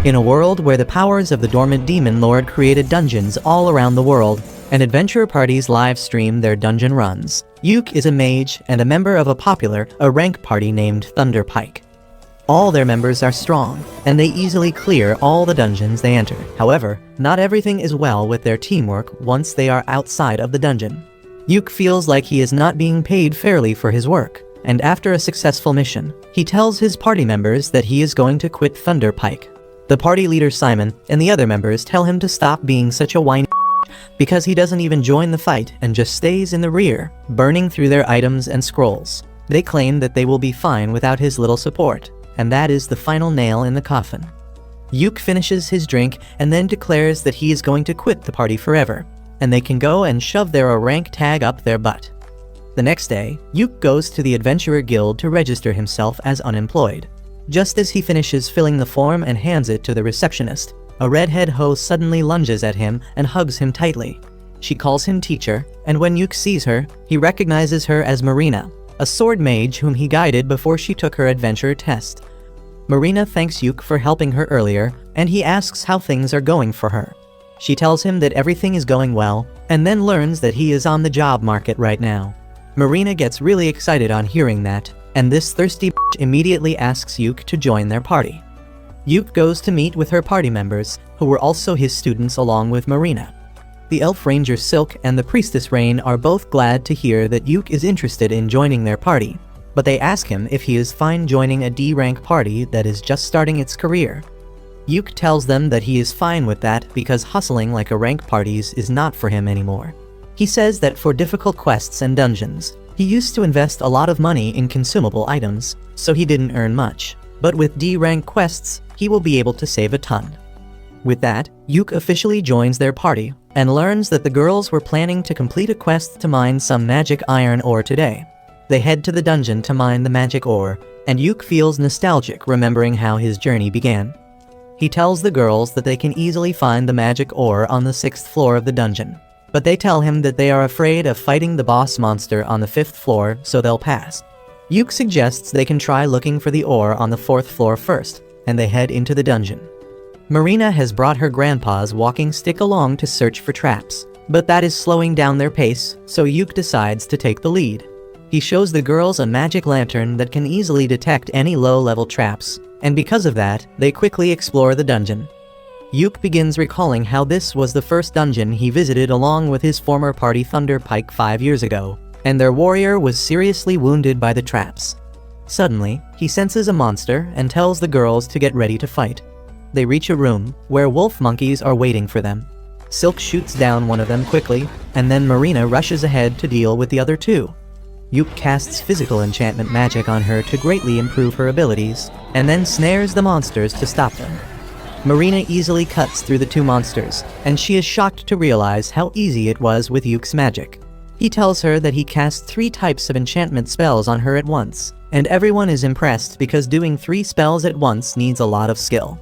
In a world where the powers of the dormant demon lord created dungeons all around the world, and adventure parties live stream their dungeon runs, Yuke is a mage and a member of a rank party named Thunderpike. All their members are strong, and they easily clear all the dungeons they enter. However, not everything is well with their teamwork once they are outside of the dungeon. Yuke feels like he is not being paid fairly for his work, and after a successful mission, he tells his party members that he is going to quit Thunderpike. The party leader Simon and the other members tell him to stop being such a whiny because he doesn't even join the fight and just stays in the rear, burning through their items and scrolls. They claim that they will be fine without his little support, and that is the final nail in the coffin. Yuke finishes his drink and then declares that he is going to quit the party forever, and they can go and shove their rank tag up their butt. The next day, Yuke goes to the Adventurer Guild to register himself as unemployed. Just as he finishes filling the form and hands it to the receptionist, a redhead hoe suddenly lunges at him and hugs him tightly. She calls him teacher, and when Yuke sees her, he recognizes her as Marina, a sword mage whom he guided before she took her adventure test. Marina thanks Yuke for helping her earlier, and he asks how things are going for her. She tells him that everything is going well, and then learns that he is on the job market right now. Marina gets really excited on hearing that, and this thirsty bitch immediately asks Yuke to join their party. Yuke goes to meet with her party members, who were also his students along with Marina. The Elf Ranger Silk and the Priestess Rain are both glad to hear that Yuke is interested in joining their party, but they ask him if he is fine joining a D-rank party that is just starting its career. Yuke tells them that he is fine with that because hustling like a rank parties is not for him anymore. He says that for difficult quests and dungeons, he used to invest a lot of money in consumable items, so he didn't earn much. But with D-rank quests, he will be able to save a ton. With that, Yuke officially joins their party, and learns that the girls were planning to complete a quest to mine some magic iron ore today. They head to the dungeon to mine the magic ore, and Yuke feels nostalgic remembering how his journey began. He tells the girls that they can easily find the magic ore on the 6th floor of the dungeon, but they tell him that they are afraid of fighting the boss monster on the 5th floor, so they'll pass. Yuke suggests they can try looking for the ore on the 4th floor first, and they head into the dungeon. Marina has brought her grandpa's walking stick along to search for traps, but that is slowing down their pace, so Yuke decides to take the lead. He shows the girls a magic lantern that can easily detect any low-level traps, and because of that, they quickly explore the dungeon. Yuke begins recalling how this was the first dungeon he visited along with his former party Thunderpike 5 years ago, and their warrior was seriously wounded by the traps. Suddenly, he senses a monster and tells the girls to get ready to fight. They reach a room where wolf monkeys are waiting for them. Silk shoots down one of them quickly, and then Marina rushes ahead to deal with the other two. Yuke casts physical enchantment magic on her to greatly improve her abilities, and then snares the monsters to stop them. Marina easily cuts through the two monsters, and she is shocked to realize how easy it was with Yuke's magic. He tells her that he cast 3 types of enchantment spells on her at once, and everyone is impressed because doing 3 spells at once needs a lot of skill.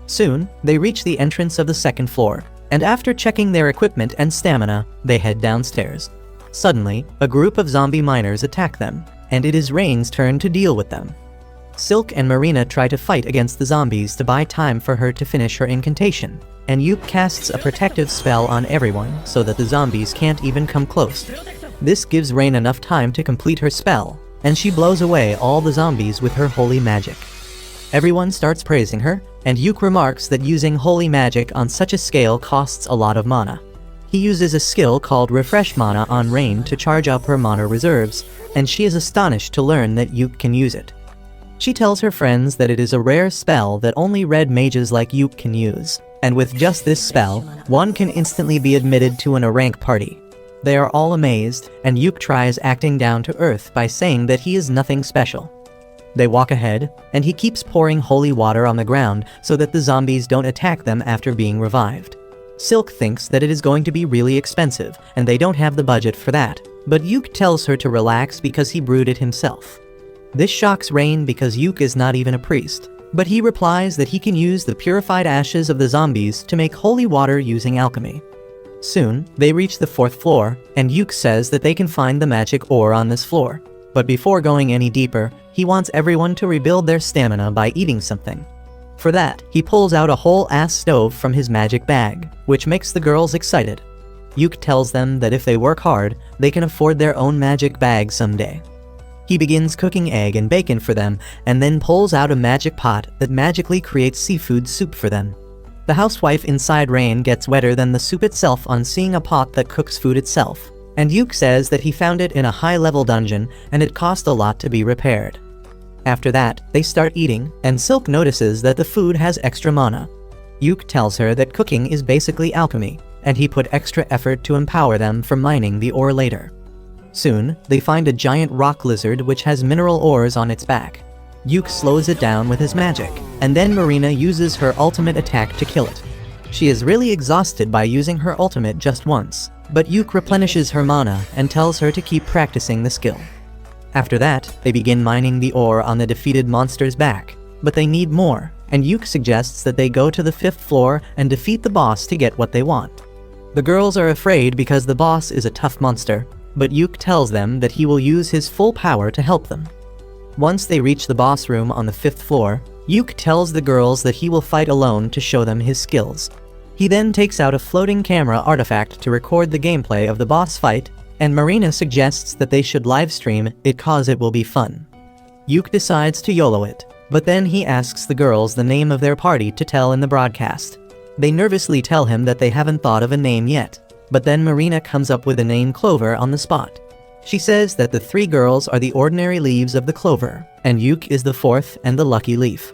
Soon, they reach the entrance of the 2nd floor, and after checking their equipment and stamina, they head downstairs. Suddenly, a group of zombie miners attack them, and it is Rain's turn to deal with them. Silk and Marina try to fight against the zombies to buy time for her to finish her incantation, and Yuke casts a protective spell on everyone so that the zombies can't even come close. This gives Rain enough time to complete her spell, and she blows away all the zombies with her holy magic. Everyone starts praising her, and Yuke remarks that using holy magic on such a scale costs a lot of mana. He uses a skill called Refresh Mana on Rain to charge up her mana reserves, and she is astonished to learn that Yuke can use it. She tells her friends that it is a rare spell that only red mages like Yuke can use, and with just this spell, one can instantly be admitted to an A-rank party. They are all amazed, and Yuke tries acting down to earth by saying that he is nothing special. They walk ahead, and he keeps pouring holy water on the ground so that the zombies don't attack them after being revived. Silk thinks that it is going to be really expensive, and they don't have the budget for that, but Yuke tells her to relax because he brewed it himself. This shocks Rain because Yuke is not even a priest, but he replies that he can use the purified ashes of the zombies to make holy water using alchemy. Soon, they reach the 4th floor, and Yuke says that they can find the magic ore on this floor. But before going any deeper, he wants everyone to rebuild their stamina by eating something. For that, he pulls out a whole ass stove from his magic bag, which makes the girls excited. Yuk tells them that if they work hard, they can afford their own magic bag someday. He begins cooking egg and bacon for them, and then pulls out a magic pot that magically creates seafood soup for them. The housewife inside Rain gets wetter than the soup itself on seeing a pot that cooks food itself, and Yuk says that he found it in a high-level dungeon and it cost a lot to be repaired. After that, they start eating, and Silk notices that the food has extra mana. Yuk tells her that cooking is basically alchemy, and he put extra effort to empower them for mining the ore later. Soon, they find a giant rock lizard which has mineral ores on its back. Yuk slows it down with his magic, and then Marina uses her ultimate attack to kill it. She is really exhausted by using her ultimate just once, but Yuk replenishes her mana and tells her to keep practicing the skill. After that, they begin mining the ore on the defeated monster's back, but they need more, and Yuk suggests that they go to the 5th floor and defeat the boss to get what they want. The girls are afraid because the boss is a tough monster, but Yuk tells them that he will use his full power to help them. Once they reach the boss room on the 5th floor, Yuk tells the girls that he will fight alone to show them his skills. He then takes out a floating camera artifact to record the gameplay of the boss fight, and Marina suggests that they should livestream it cause it will be fun. Yuk decides to YOLO it, but then he asks the girls the name of their party to tell in the broadcast. They nervously tell him that they haven't thought of a name yet, but then Marina comes up with the name Clover on the spot. She says that the 3 girls are the ordinary leaves of the clover, and Yuk is the 4th and the lucky leaf.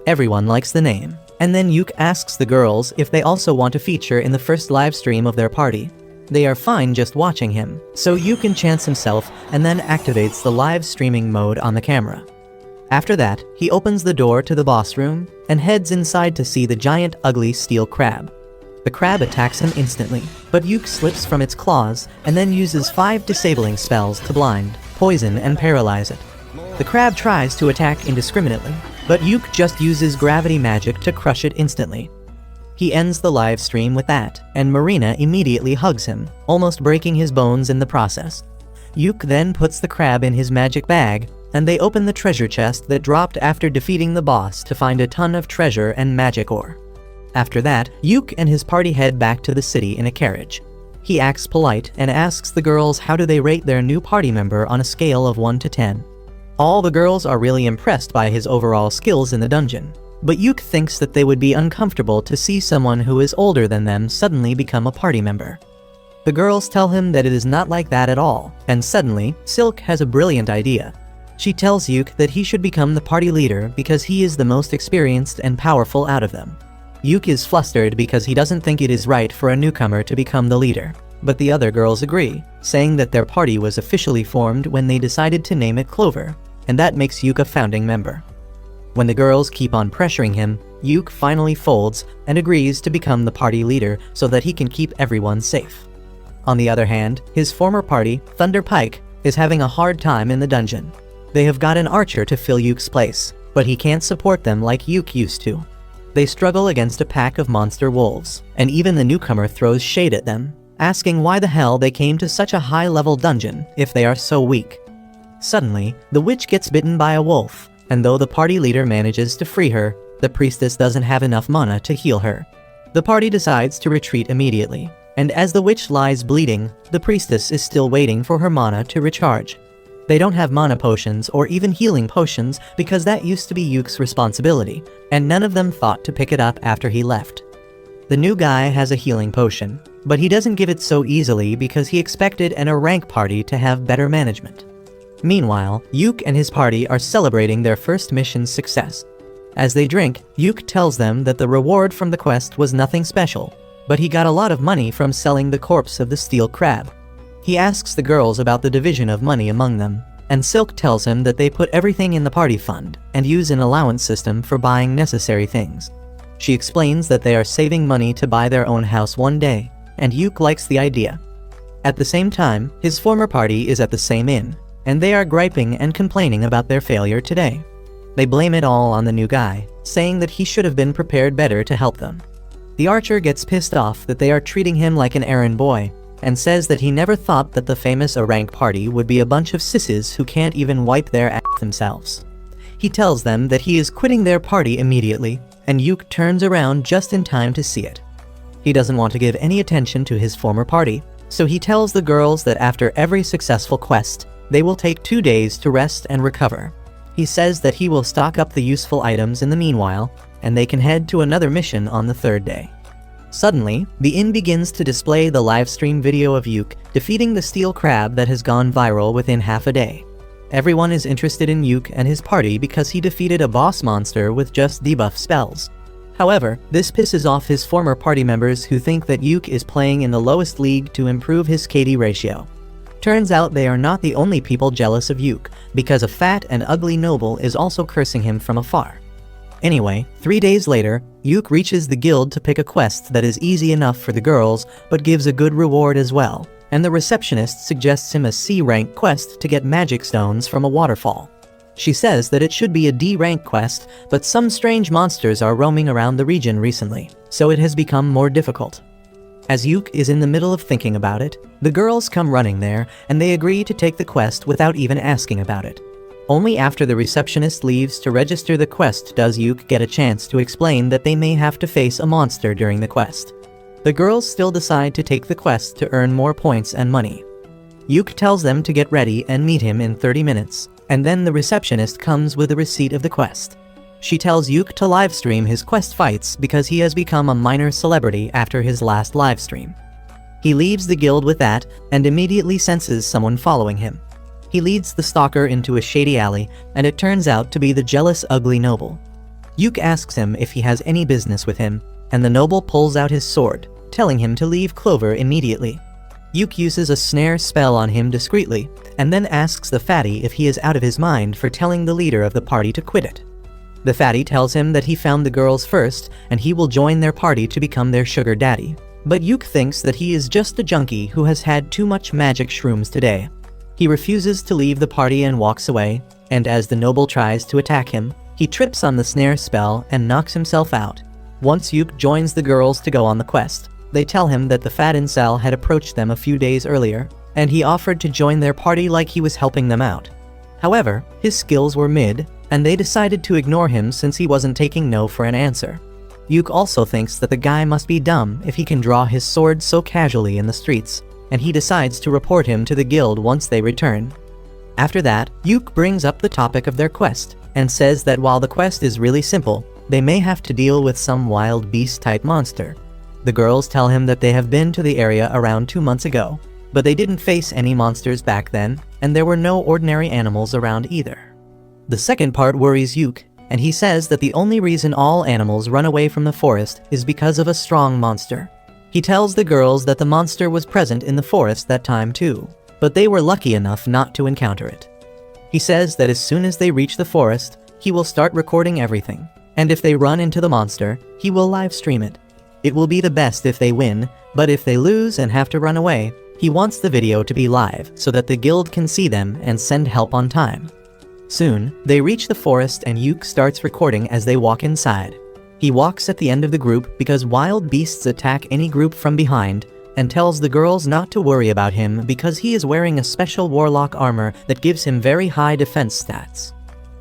Everyone likes the name, and then Yuk asks the girls if they also want to feature in the first live stream of their party. They are fine just watching him, so Yuk enchants himself and then activates the live streaming mode on the camera. After that, he opens the door to the boss room and heads inside to see the giant ugly steel crab. The crab attacks him instantly, but Yuk slips from its claws and then uses 5 disabling spells to blind, poison, and paralyze it. The crab tries to attack indiscriminately, but Yuk just uses gravity magic to crush it instantly. He ends the live stream with that, and Marina immediately hugs him, almost breaking his bones in the process. Yuk then puts the crab in his magic bag, and they open the treasure chest that dropped after defeating the boss to find a ton of treasure and magic ore. After that, Yuk and his party head back to the city in a carriage. He acts polite and asks the girls how do they rate their new party member on a scale of 1 to 10. All the girls are really impressed by his overall skills in the dungeon, but Yuk thinks that they would be uncomfortable to see someone who is older than them suddenly become a party member. The girls tell him that it is not like that at all, and suddenly, Silk has a brilliant idea. She tells Yuk that he should become the party leader because he is the most experienced and powerful out of them. Yuk is flustered because he doesn't think it is right for a newcomer to become the leader, but the other girls agree, saying that their party was officially formed when they decided to name it Clover, and that makes Yuk a founding member. When the girls keep on pressuring him, Yuk finally folds and agrees to become the party leader so that he can keep everyone safe. On the other hand, his former party, Thunder Pike, is having a hard time in the dungeon. They have got an archer to fill Yuk's place, but he can't support them like Yuk used to. They struggle against a pack of monster wolves, and even the newcomer throws shade at them, asking why the hell they came to such a high-level dungeon if they are so weak. Suddenly, the witch gets bitten by a wolf, and though the party leader manages to free her, the priestess doesn't have enough mana to heal her. The party decides to retreat immediately, and as the witch lies bleeding, the priestess is still waiting for her mana to recharge. They don't have mana potions or even healing potions because that used to be Yuk's responsibility, and none of them thought to pick it up after he left. The new guy has a healing potion, but he doesn't give it so easily because he expected a rank party to have better management. Meanwhile, Yuk and his party are celebrating their first mission's success. As they drink, Yuk tells them that the reward from the quest was nothing special, but he got a lot of money from selling the corpse of the steel crab. He asks the girls about the division of money among them, and Silk tells him that they put everything in the party fund and use an allowance system for buying necessary things. She explains that they are saving money to buy their own house one day, and Yuk likes the idea. At the same time, his former party is at the same inn, and they are griping and complaining about their failure today. They blame it all on the new guy, saying that he should have been prepared better to help them. The archer gets pissed off that they are treating him like an errand boy, and says that he never thought that the famous rank party would be a bunch of sisses who can't even wipe their ass themselves. He tells them that he is quitting their party immediately, and Yuk turns around just in time to see it. He doesn't want to give any attention to his former party, so he tells the girls that after every successful quest, they will take 2 days to rest and recover. He says that he will stock up the useful items in the meanwhile, and they can head to another mission on the 3rd day. Suddenly, the inn begins to display the livestream video of Yuk defeating the steel crab that has gone viral within half a day. Everyone is interested in Yuk and his party because he defeated a boss monster with just debuff spells. However, this pisses off his former party members who think that Yuk is playing in the lowest league to improve his KD ratio. Turns out they are not the only people jealous of Yuk, because a fat and ugly noble is also cursing him from afar. Anyway, 3 days later, Yuk reaches the guild to pick a quest that is easy enough for the girls, but gives a good reward as well, and the receptionist suggests him a C-rank quest to get magic stones from a waterfall. She says that it should be a D-rank quest, but some strange monsters are roaming around the region recently, so it has become more difficult. As Yuk is in the middle of thinking about it, the girls come running there, and they agree to take the quest without even asking about it. Only after the receptionist leaves to register the quest does Yuk get a chance to explain that they may have to face a monster during the quest. The girls still decide to take the quest to earn more points and money. Yuk tells them to get ready and meet him in 30 minutes, and then the receptionist comes with a receipt of the quest. She tells Yuk to livestream his quest fights because he has become a minor celebrity after his last livestream. He leaves the guild with that and immediately senses someone following him. He leads the stalker into a shady alley, and it turns out to be the jealous ugly noble. Yuk asks him if he has any business with him, and the noble pulls out his sword, telling him to leave Clover immediately. Yuk uses a snare spell on him discreetly, and then asks the fatty if he is out of his mind for telling the leader of the party to quit it. The fatty tells him that he found the girls first, and he will join their party to become their sugar daddy. But Yuk thinks that he is just a junkie who has had too much magic shrooms today. He refuses to leave the party and walks away, and as the noble tries to attack him, he trips on the snare spell and knocks himself out. Once Yuk joins the girls to go on the quest, they tell him that the fat incel had approached them a few days earlier, and he offered to join their party like he was helping them out. However, his skills were mid, and they decided to ignore him since he wasn't taking no for an answer. Yuk also thinks that the guy must be dumb if he can draw his sword so casually in the streets, and he decides to report him to the guild once they return. After that, Yuk brings up the topic of their quest, and says that while the quest is really simple, they may have to deal with some wild beast-type monster. The girls tell him that they have been to the area around 2 months ago, but they didn't face any monsters back then, and there were no ordinary animals around either. The second part worries Yuk, and he says that the only reason all animals run away from the forest is because of a strong monster. He tells the girls that the monster was present in the forest that time too, but they were lucky enough not to encounter it. He says that as soon as they reach the forest, he will start recording everything, and if they run into the monster, he will live stream it. It will be the best if they win, but if they lose and have to run away, he wants the video to be live so that the guild can see them and send help on time. Soon, they reach the forest and Yuk starts recording as they walk inside. He walks at the end of the group because wild beasts attack any group from behind, and tells the girls not to worry about him because he is wearing a special warlock armor that gives him very high defense stats.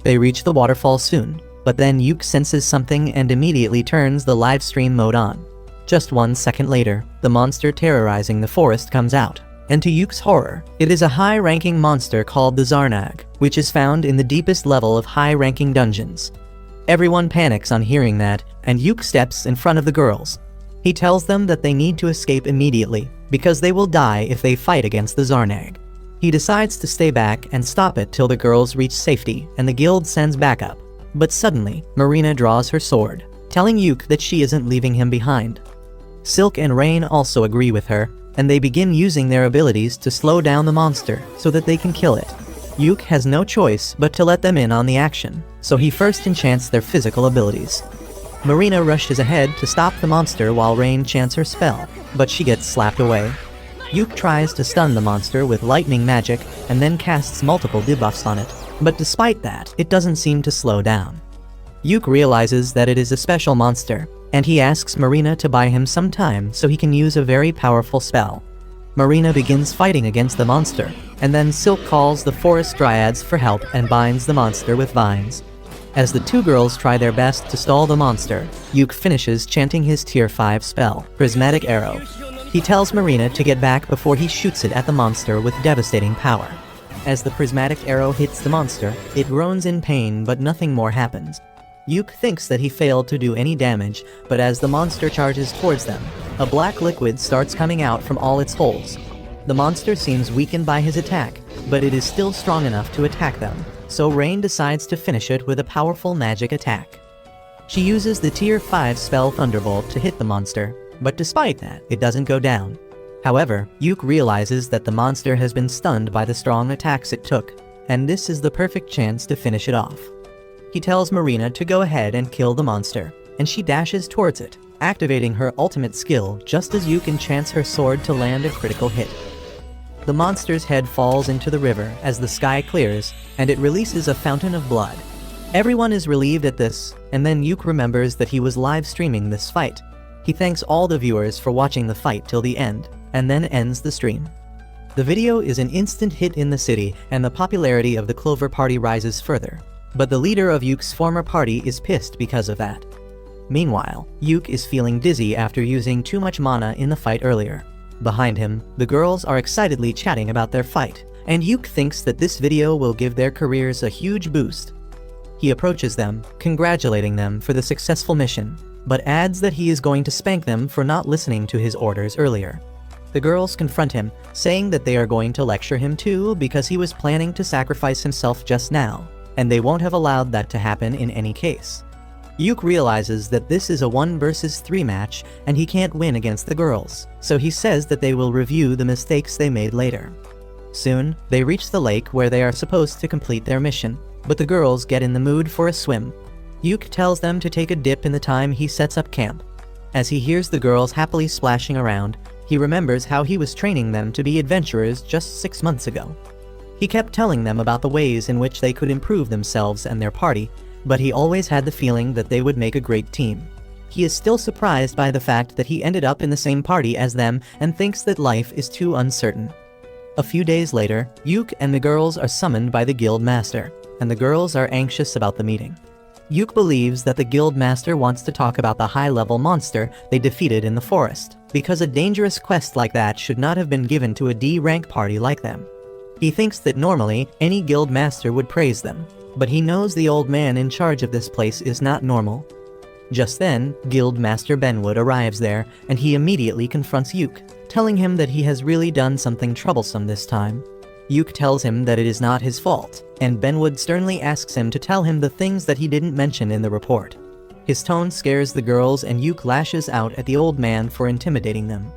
They reach the waterfall soon, but then Yuk senses something and immediately turns the live stream mode on. Just 1 second later, the monster terrorizing the forest comes out, and to Yuk's horror, it is a high-ranking monster called the Zarnag, which is found in the deepest level of high-ranking dungeons. Everyone panics on hearing that, and Yuk steps in front of the girls. He tells them that they need to escape immediately, because they will die if they fight against the Zarnag. He decides to stay back and stop it till the girls reach safety, and the guild sends backup. But suddenly, Marina draws her sword, telling Yuk that she isn't leaving him behind. Silk and Rain also agree with her, and they begin using their abilities to slow down the monster so that they can kill it. Yuk has no choice but to let them in on the action, so he first enchants their physical abilities. Marina rushes ahead to stop the monster while Rain chants her spell, but she gets slapped away. Yuk tries to stun the monster with lightning magic and then casts multiple debuffs on it, but despite that, it doesn't seem to slow down. Yuk realizes that it is a special monster, and he asks Marina to buy him some time so he can use a very powerful spell. Marina begins fighting against the monster, and then Silk calls the forest dryads for help and binds the monster with vines. As the two girls try their best to stall the monster, Yuk finishes chanting his tier 5 spell, Prismatic Arrow. He tells Marina to get back before he shoots it at the monster with devastating power. As the prismatic arrow hits the monster, it groans in pain, but nothing more happens. Yuk thinks that he failed to do any damage, but as the monster charges towards them, a black liquid starts coming out from all its holes. The monster seems weakened by his attack, but it is still strong enough to attack them, so Rain decides to finish it with a powerful magic attack. She uses the tier 5 spell Thunderbolt to hit the monster, but despite that, it doesn't go down. However, Yuk realizes that the monster has been stunned by the strong attacks it took, and this is the perfect chance to finish it off. He tells Marina to go ahead and kill the monster, and she dashes towards it, activating her ultimate skill just as Yuk enchants her sword to land a critical hit. The monster's head falls into the river as the sky clears, and it releases a fountain of blood. Everyone is relieved at this, and then Yuk remembers that he was live streaming this fight. He thanks all the viewers for watching the fight till the end, and then ends the stream. The video is an instant hit in the city, and the popularity of the Clover Party rises further. But the leader of Yuk's former party is pissed because of that. Meanwhile, Yuk is feeling dizzy after using too much mana in the fight earlier. Behind him, the girls are excitedly chatting about their fight, and Yuk thinks that this video will give their careers a huge boost. He approaches them, congratulating them for the successful mission, but adds that he is going to spank them for not listening to his orders earlier. The girls confront him, saying that they are going to lecture him too because he was planning to sacrifice himself just now, and they won't have allowed that to happen in any case. Yuk realizes that this is a 1 versus 3 match and he can't win against the girls, so he says that they will review the mistakes they made later. Soon, they reach the lake where they are supposed to complete their mission, but the girls get in the mood for a swim. Yuk tells them to take a dip in the time he sets up camp. As he hears the girls happily splashing around, he remembers how he was training them to be adventurers just 6 months ago. He kept telling them about the ways in which they could improve themselves and their party, but he always had the feeling that they would make a great team. He is still surprised by the fact that he ended up in the same party as them and thinks that life is too uncertain. A few days later, Yuk and the girls are summoned by the guild master, and the girls are anxious about the meeting. Yuk believes that the guild master wants to talk about the high-level monster they defeated in the forest, because a dangerous quest like that should not have been given to a D-rank party like them. He thinks that normally, any guild master would praise them, but he knows the old man in charge of this place is not normal. Just then, Guild Master Benwood arrives there, and he immediately confronts Yuk, telling him that he has really done something troublesome this time. Yuk tells him that it is not his fault, and Benwood sternly asks him to tell him the things that he didn't mention in the report. His tone scares the girls and Yuk lashes out at the old man for intimidating them.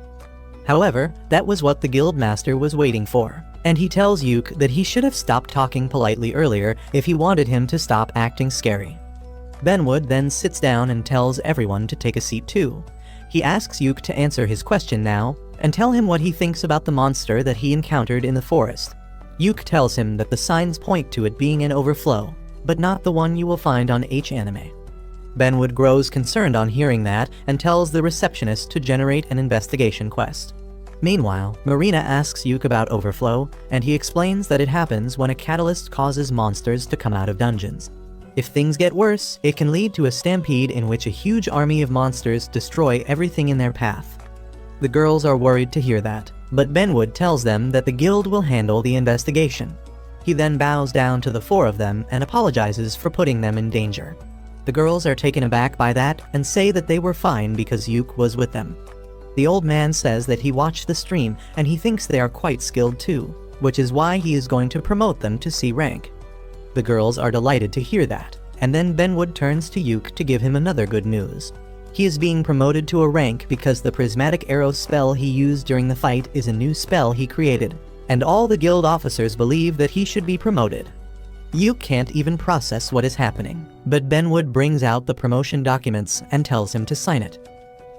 However, that was what the guild master was waiting for, and he tells Yuk that he should have stopped talking politely earlier if he wanted him to stop acting scary. Benwood then sits down and tells everyone to take a seat too. He asks Yuk to answer his question now, and tell him what he thinks about the monster that he encountered in the forest. Yuk tells him that the signs point to it being an overflow, but not the one you will find on Anime. Benwood grows concerned on hearing that and tells the receptionist to generate an investigation quest. Meanwhile, Marina asks Yuk about overflow, and he explains that it happens when a catalyst causes monsters to come out of dungeons. If things get worse, it can lead to a stampede in which a huge army of monsters destroy everything in their path. The girls are worried to hear that, but Benwood tells them that the guild will handle the investigation. He then bows down to the 4 of them and apologizes for putting them in danger. The girls are taken aback by that and say that they were fine because Yuk was with them. The old man says that he watched the stream and he thinks they are quite skilled too, which is why he is going to promote them to C rank. The girls are delighted to hear that, and then Benwood turns to Yuk to give him another good news. He is being promoted to a rank because the prismatic arrow spell he used during the fight is a new spell he created, and all the guild officers believe that he should be promoted. Yuk can't even process what is happening, but Benwood brings out the promotion documents and tells him to sign it.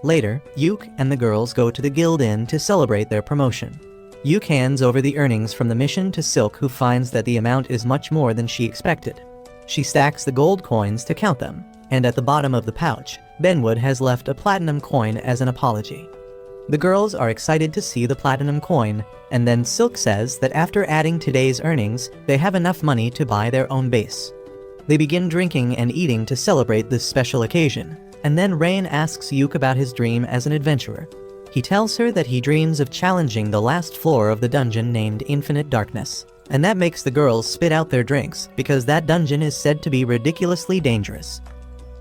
Later, Yuk and the girls go to the guild inn to celebrate their promotion. Yuk hands over the earnings from the mission to Silk, who finds that the amount is much more than she expected. She stacks the gold coins to count them, and at the bottom of the pouch, Benwood has left a platinum coin as an apology. The girls are excited to see the platinum coin, and then Silk says that after adding today's earnings, they have enough money to buy their own base. They begin drinking and eating to celebrate this special occasion, and then Rain asks Yuk about his dream as an adventurer. He tells her that he dreams of challenging the last floor of the dungeon named Infinite Darkness, and that makes the girls spit out their drinks because that dungeon is said to be ridiculously dangerous.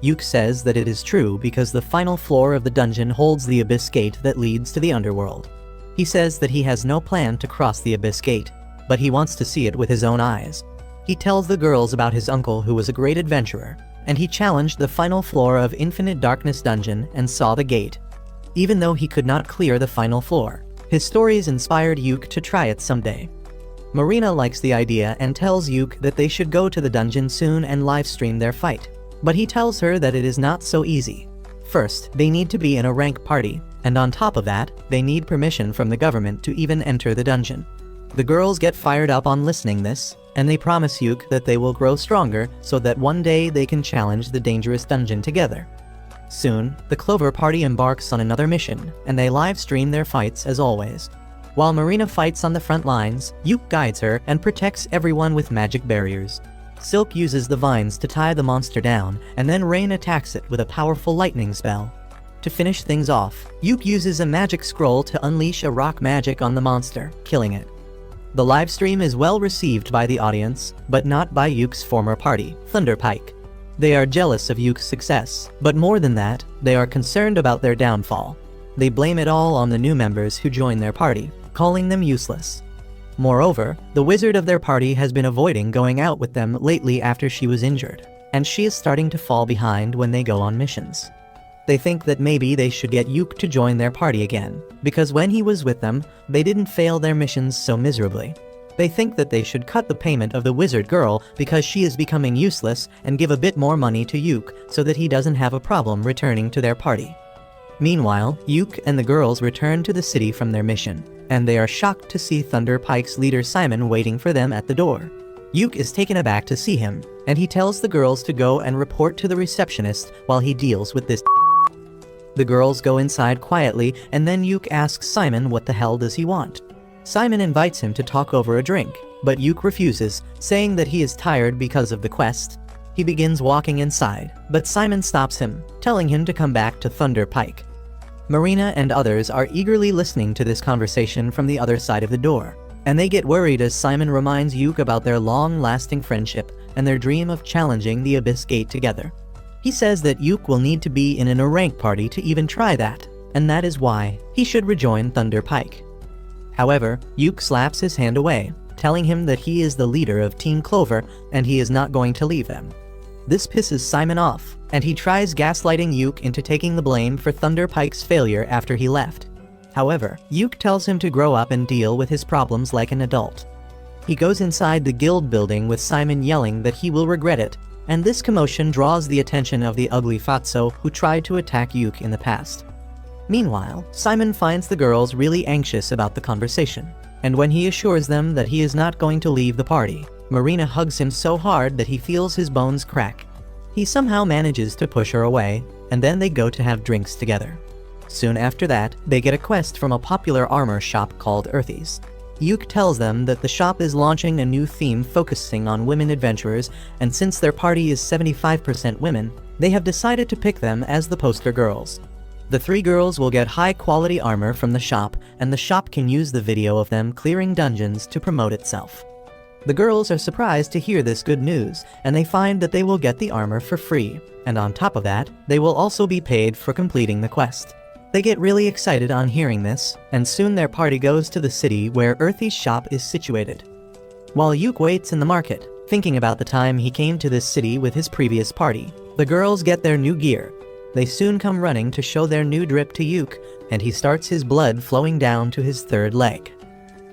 Yuk says that it is true because the final floor of the dungeon holds the Abyss Gate that leads to the underworld. He says that he has no plan to cross the Abyss Gate, but he wants to see it with his own eyes. He tells the girls about his uncle who was a great adventurer, and he challenged the final floor of Infinite Darkness dungeon and saw the gate. Even though he could not clear the final floor, his stories inspired Yuk to try it someday. Marina likes the idea and tells Yuk that they should go to the dungeon soon and livestream their fight. But he tells her that it is not so easy. First, they need to be in a rank party, and on top of that, they need permission from the government to even enter the dungeon. The girls get fired up on listening this, and they promise Yuk that they will grow stronger so that one day they can challenge the dangerous dungeon together. Soon, the Clover party embarks on another mission, and they live stream their fights as always. While Marina fights on the front lines, Yuk guides her and protects everyone with magic barriers. Silk uses the vines to tie the monster down, and then Rain attacks it with a powerful lightning spell. To finish things off, Yuk uses a magic scroll to unleash a rock magic on the monster, killing it. The livestream is well received by the audience, but not by Yuk's former party, Thunderpike. They are jealous of Yuk's success, but more than that, they are concerned about their downfall. They blame it all on the new members who join their party, calling them useless. Moreover, the wizard of their party has been avoiding going out with them lately after she was injured, and she is starting to fall behind when they go on missions. They think that maybe they should get Yuk to join their party again, because when he was with them, they didn't fail their missions so miserably. They think that they should cut the payment of the wizard girl because she is becoming useless and give a bit more money to Yuk so that he doesn't have a problem returning to their party. Meanwhile, Yuk and the girls return to the city from their mission, and they are shocked to see Thunderpike's leader Simon waiting for them at the door. Yuk is taken aback to see him, and he tells the girls to go and report to the receptionist while he deals with this. The girls go inside quietly, and then Yuk asks Simon what the hell does he want. Simon invites him to talk over a drink, but Yuk refuses, saying that he is tired because of the quest. He begins walking inside, but Simon stops him, telling him to come back to Thunderpike. Marina and others are eagerly listening to this conversation from the other side of the door, and they get worried as Simon reminds Yuk about their long-lasting friendship and their dream of challenging the Abyss Gate together. He says that Yuk will need to be in a rank party to even try that, and that is why he should rejoin Thunderpike. However, Yuk slaps his hand away, telling him that he is the leader of Team Clover and he is not going to leave them. This pisses Simon off, and he tries gaslighting Yuk into taking the blame for Thunderpike's failure after he left. However, Yuk tells him to grow up and deal with his problems like an adult. He goes inside the guild building with Simon yelling that he will regret it, and this commotion draws the attention of the ugly Fatso who tried to attack Yuk in the past. Meanwhile, Simon finds the girls really anxious about the conversation, and when he assures them that he is not going to leave the party, Marina hugs him so hard that he feels his bones crack. He somehow manages to push her away, and then they go to have drinks together. Soon after that, they get a quest from a popular armor shop called Earthy's. Yuk tells them that the shop is launching a new theme focusing on women adventurers, and since their party is 75% women, they have decided to pick them as the poster girls. The three girls will get high-quality armor from the shop, and the shop can use the video of them clearing dungeons to promote itself. The girls are surprised to hear this good news, and they find that they will get the armor for free, and on top of that, they will also be paid for completing the quest. They get really excited on hearing this, and soon their party goes to the city where Earthy's shop is situated. While Yuk waits in the market, thinking about the time he came to this city with his previous party, the girls get their new gear. They soon come running to show their new drip to Yuk, and he starts his blood flowing down to his third leg.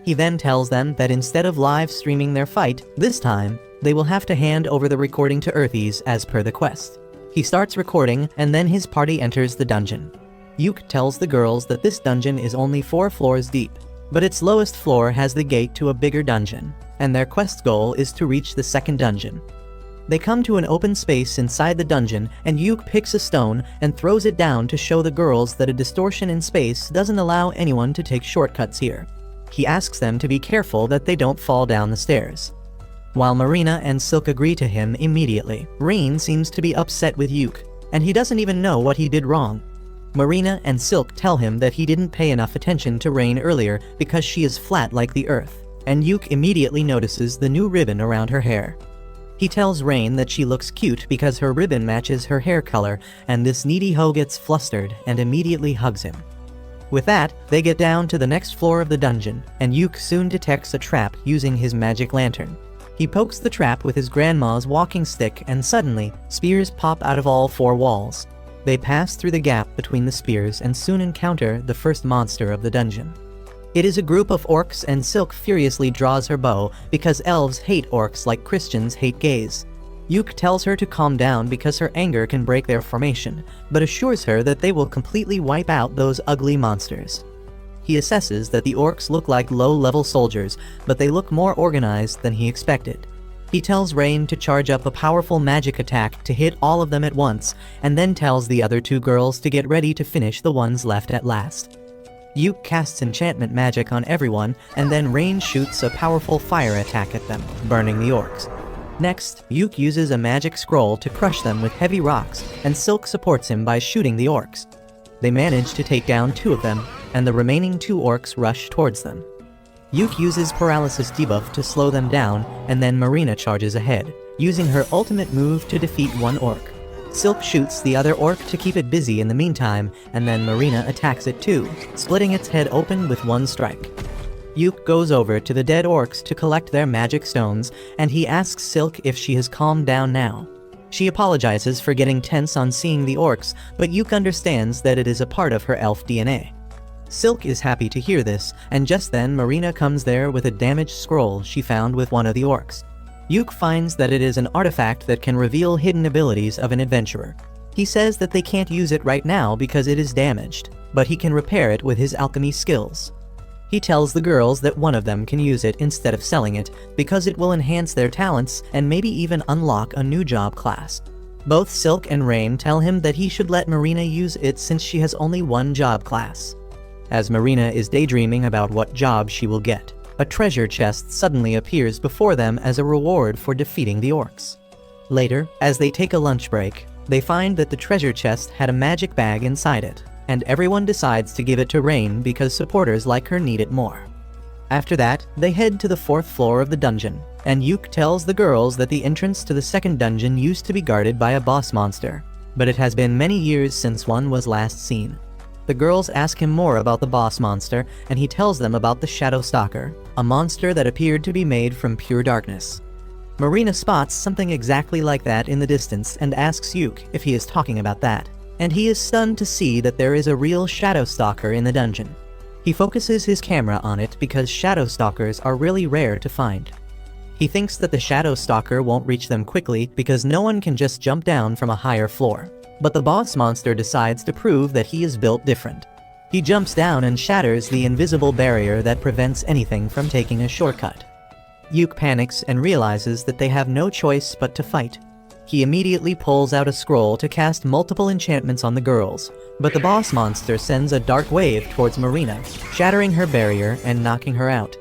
He then tells them that instead of live streaming their fight, this time, they will have to hand over the recording to Earthy's as per the quest. He starts recording, and then his party enters the dungeon. Yuk tells the girls that this dungeon is only 4 floors deep, but its lowest floor has the gate to a bigger dungeon, and their quest goal is to reach the second dungeon. They come to an open space inside the dungeon, and Yuk picks a stone and throws it down to show the girls that a distortion in space doesn't allow anyone to take shortcuts here. He asks them to be careful that they don't fall down the stairs. While Marina and Silk agree to him immediately, Rain seems to be upset with Yuk, and he doesn't even know what he did wrong. Marina and Silk tell him that he didn't pay enough attention to Rain earlier because she is flat like the earth, and Yuk immediately notices the new ribbon around her hair. He tells Rain that she looks cute because her ribbon matches her hair color, and this needy hoe gets flustered and immediately hugs him. With that, they get down to the next floor of the dungeon, and Yuk soon detects a trap using his magic lantern. He pokes the trap with his grandma's walking stick, and suddenly, spears pop out of all four walls. They pass through the gap between the spears and soon encounter the first monster of the dungeon. It is a group of orcs, and Silk furiously draws her bow because elves hate orcs like Christians hate gays. Yuk tells her to calm down because her anger can break their formation, but assures her that they will completely wipe out those ugly monsters. He assesses that the orcs look like low-level soldiers, but they look more organized than he expected. He tells Rain to charge up a powerful magic attack to hit all of them at once, and then tells the other two girls to get ready to finish the ones left at last. Yuk casts enchantment magic on everyone, and then Rain shoots a powerful fire attack at them, burning the orcs. Next, Yuk uses a magic scroll to crush them with heavy rocks, and Silk supports him by shooting the orcs. They manage to take down two of them, and the remaining two orcs rush towards them. Yuk uses paralysis debuff to slow them down, and then Marina charges ahead, using her ultimate move to defeat one orc. Silk shoots the other orc to keep it busy in the meantime, and then Marina attacks it too, splitting its head open with one strike. Yuk goes over to the dead orcs to collect their magic stones, and he asks Silk if she has calmed down now. She apologizes for getting tense on seeing the orcs, but Yuk understands that it is a part of her elf DNA. Silk is happy to hear this, and just then Marina comes there with a damaged scroll she found with one of the orcs. Yuk finds that it is an artifact that can reveal hidden abilities of an adventurer. He says that they can't use it right now because it is damaged, but he can repair it with his alchemy skills. He tells the girls that one of them can use it instead of selling it because it will enhance their talents and maybe even unlock a new job class. Both Silk and Rain tell him that he should let Marina use it since she has only one job class. As Marina is daydreaming about what job she will get, a treasure chest suddenly appears before them as a reward for defeating the orcs. Later, as they take a lunch break, they find that the treasure chest had a magic bag inside it, and everyone decides to give it to Rain because supporters like her need it more. After that, they head to the fourth floor of the dungeon, and Yuk tells the girls that the entrance to the second dungeon used to be guarded by a boss monster, but it has been many years since one was last seen. The girls ask him more about the boss monster, and he tells them about the Shadow Stalker, a monster that appeared to be made from pure darkness. Marina spots something exactly like that in the distance and asks Yuk if he is talking about that, and he is stunned to see that there is a real Shadow Stalker in the dungeon. He focuses his camera on it because Shadow Stalkers are really rare to find. He thinks that the Shadow Stalker won't reach them quickly because no one can just jump down from a higher floor. But the boss monster decides to prove that he is built different. He jumps down and shatters the invisible barrier that prevents anything from taking a shortcut. Yuk panics and realizes that they have no choice but to fight. He immediately pulls out a scroll to cast multiple enchantments on the girls, but the boss monster sends a dark wave towards Marina, shattering her barrier and knocking her out.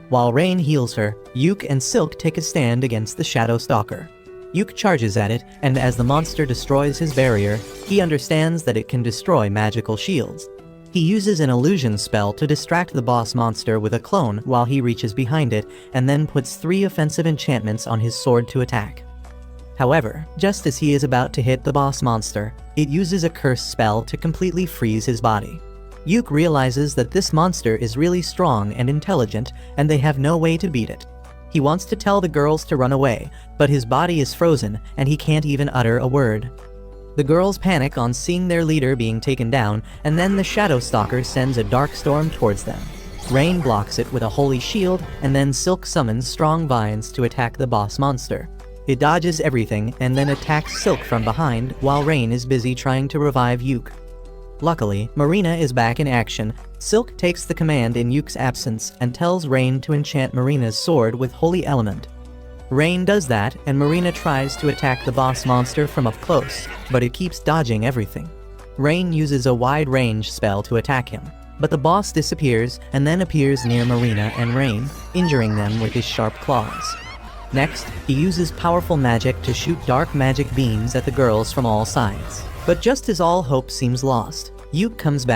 While Rain heals her, Yuk and Silk take a stand against the Shadow Stalker. Yuk charges at it, and as the monster destroys his barrier, he understands that it can destroy magical shields. He uses an illusion spell to distract the boss monster with a clone while he reaches behind it, and then puts 3 offensive enchantments on his sword to attack. However, just as he is about to hit the boss monster, it uses a curse spell to completely freeze his body. Yuk realizes that this monster is really strong and intelligent, and they have no way to beat it. He wants to tell the girls to run away, but his body is frozen and he can't even utter a word. The girls panic on seeing their leader being taken down, and then the Shadow Stalker sends a dark storm towards them. Rain blocks it with a holy shield, and then Silk summons strong vines to attack the boss monster. It dodges everything and then attacks Silk from behind while Rain is busy trying to revive Yuk. Luckily, Marina is back in action. Silk takes the command in Yuk's absence and tells Rain to enchant Marina's sword with Holy Element. Rain does that, and Marina tries to attack the boss monster from up close, but it keeps dodging everything. Rain uses a wide-range spell to attack him, but the boss disappears and then appears near Marina and Rain, injuring them with his sharp claws. Next, he uses powerful magic to shoot dark magic beams at the girls from all sides. But just as all hope seems lost, Yuke comes back